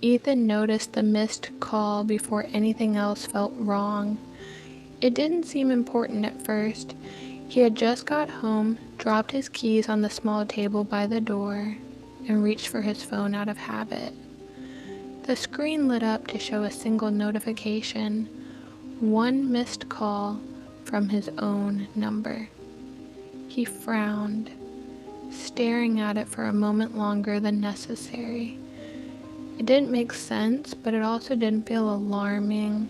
Ethan noticed the missed call before anything else felt wrong. It didn't seem important at first. He had just got home, dropped his keys on the small table by the door, and reached for his phone out of habit. The screen lit up to show a single notification, one missed call from his own number. He frowned, staring at it for a moment longer than necessary. It didn't make sense, but it also didn't feel alarming.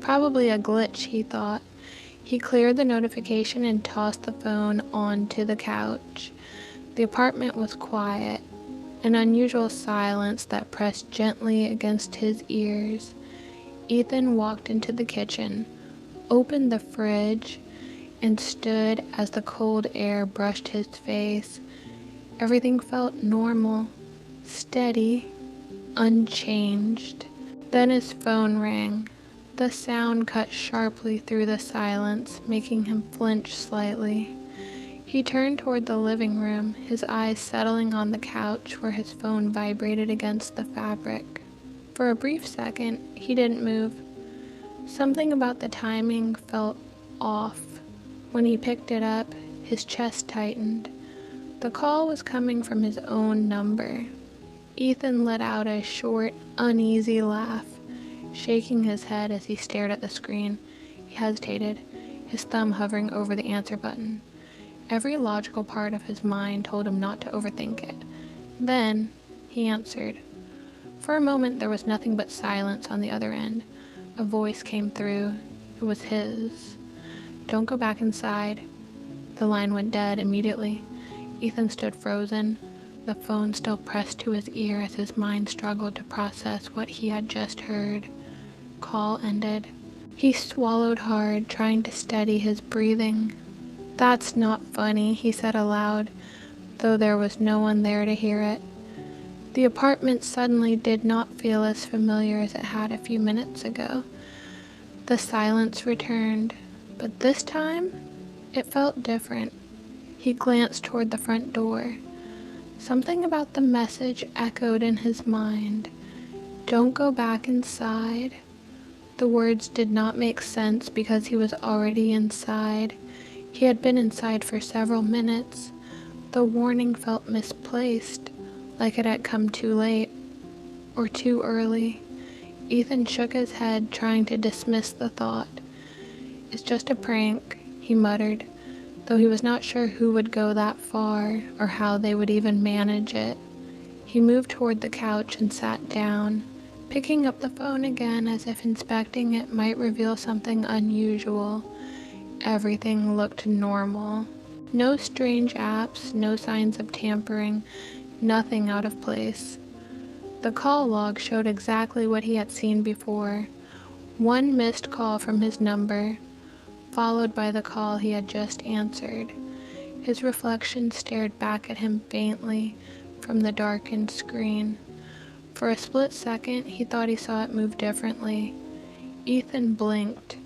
Probably a glitch, he thought. He cleared the notification and tossed the phone onto the couch. The apartment was quiet, an unusual silence that pressed gently against his ears. Ethan walked into the kitchen, opened the fridge, and stood as the cold air brushed his face. Everything felt normal, steady, unchanged. Then his phone rang. The sound cut sharply through the silence, making him flinch slightly. He turned toward the living room, his eyes settling on the couch where his phone vibrated against the fabric. For a brief second, he didn't move. Something about the timing felt off. When he picked it up, his chest tightened. The call was coming from his own number. Ethan let out a short, uneasy laugh, shaking his head as he stared at the screen. He hesitated, his thumb hovering over the answer button. Every logical part of his mind told him not to overthink it. Then, he answered. For a moment, there was nothing but silence on the other end. A voice came through. It was his. "Don't go back inside." The line went dead immediately. Ethan stood frozen, the phone still pressed to his ear as his mind struggled to process what he had just heard. Call ended. He swallowed hard, trying to steady his breathing. "That's not funny," he said aloud, though there was no one there to hear it. The apartment suddenly did not feel as familiar as it had a few minutes ago. The silence returned, but this time, it felt different. He glanced toward the front door. Something about the message echoed in his mind. "Don't go back inside." The words did not make sense because he was already inside. He had been inside for several minutes. The warning felt misplaced, like it had come too late, or too early. Ethan shook his head, trying to dismiss the thought. "It's just a prank," he muttered, though he was not sure who would go that far, or how they would even manage it. He moved toward the couch and sat down, picking up the phone again as if inspecting it might reveal something unusual. Everything looked normal. No strange apps, no signs of tampering, nothing out of place. The call log showed exactly what he had seen before. One missed call from his number, followed by the call he had just answered. His reflection stared back at him faintly from the darkened screen. For a split second, he thought he saw it move differently. Ethan blinked,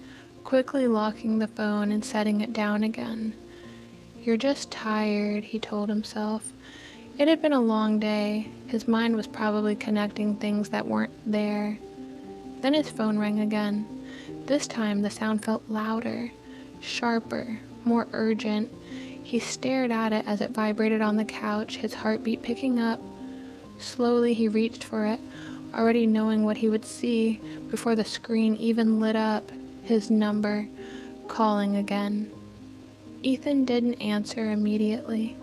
quickly locking the phone and setting it down again. "You're just tired," he told himself. It had been a long day. His mind was probably connecting things that weren't there. Then his phone rang again. This time the sound felt louder, sharper, more urgent. He stared at it as it vibrated on the couch, his heartbeat picking up. Slowly he reached for it, already knowing what he would see before the screen even lit up. His number, calling again. Ethan didn't answer immediately.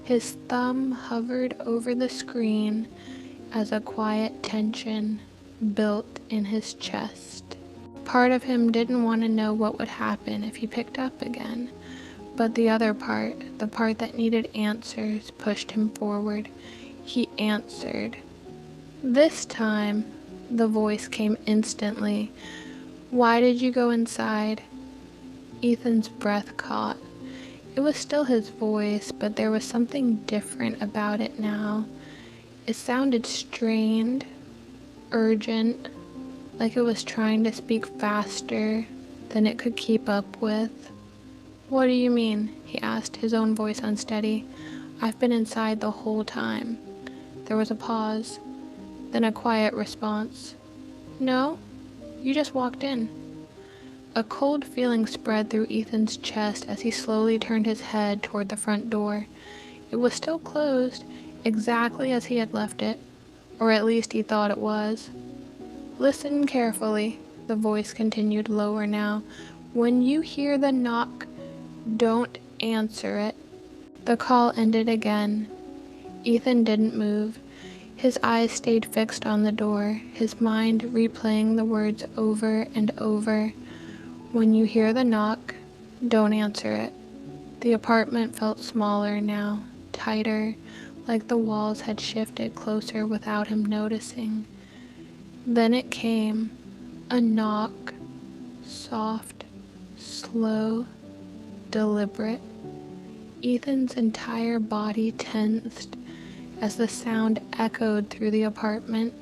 His thumb hovered over the screen as a quiet tension built in his chest. Part of him didn't want to know what would happen if he picked up again, but the other part, the part that needed answers, pushed him forward. He answered. This time, the voice came instantly. "Why did you go inside?" Ethan's breath caught. It was still his voice, but there was something different about it now. It sounded strained, urgent, like it was trying to speak faster than it could keep up with. "What do you mean?" he asked, his own voice unsteady. "I've been inside the whole time." There was a pause. Then a quiet response. No, you just walked in. A cold feeling spread through Ethan's chest as he slowly turned his head toward the front door. It was still closed, exactly as he had left it, or at least he thought it was. Listen carefully, the voice continued lower now. When you hear the knock, don't answer it. The call ended again. Ethan didn't move. His eyes stayed fixed on the door, his mind replaying the words over and over. When you hear the knock, don't answer it. The apartment felt smaller now, tighter, like the walls had shifted closer without him noticing. Then it came, a knock, soft, slow, deliberate. Ethan's entire body tensed as the sound echoed through the apartment.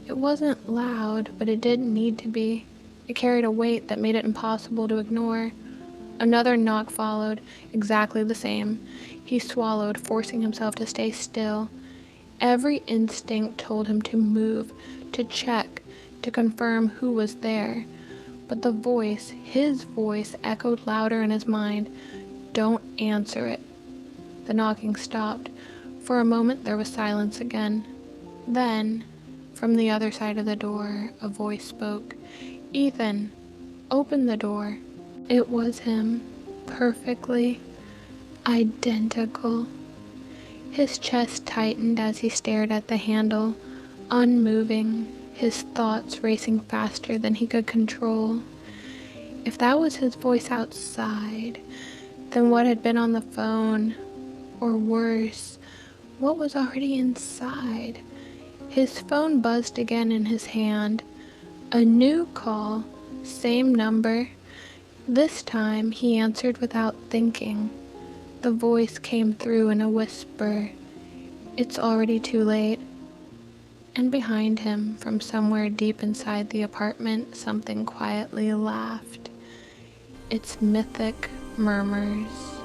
It wasn't loud, but it didn't need to be. It carried a weight that made it impossible to ignore. Another knock followed, exactly the same. He swallowed, forcing himself to stay still. Every instinct told him to move, to check, to confirm who was there. But the voice, his voice, echoed louder in his mind. Don't answer it. The knocking stopped. For a moment there was silence again. Then, from the other side of the door, a voice spoke. Ethan, open the door. It was him, perfectly identical. His chest tightened as he stared at the handle, unmoving, his thoughts racing faster than he could control. If that was his voice outside, then what had been on the phone? Or worse, what was already inside? His phone buzzed again in his hand. A new call, same number. This time he answered without thinking. The voice came through in a whisper. It's already too late. And behind him, from somewhere deep inside the apartment, something quietly laughed. It's Mythic Murmurs.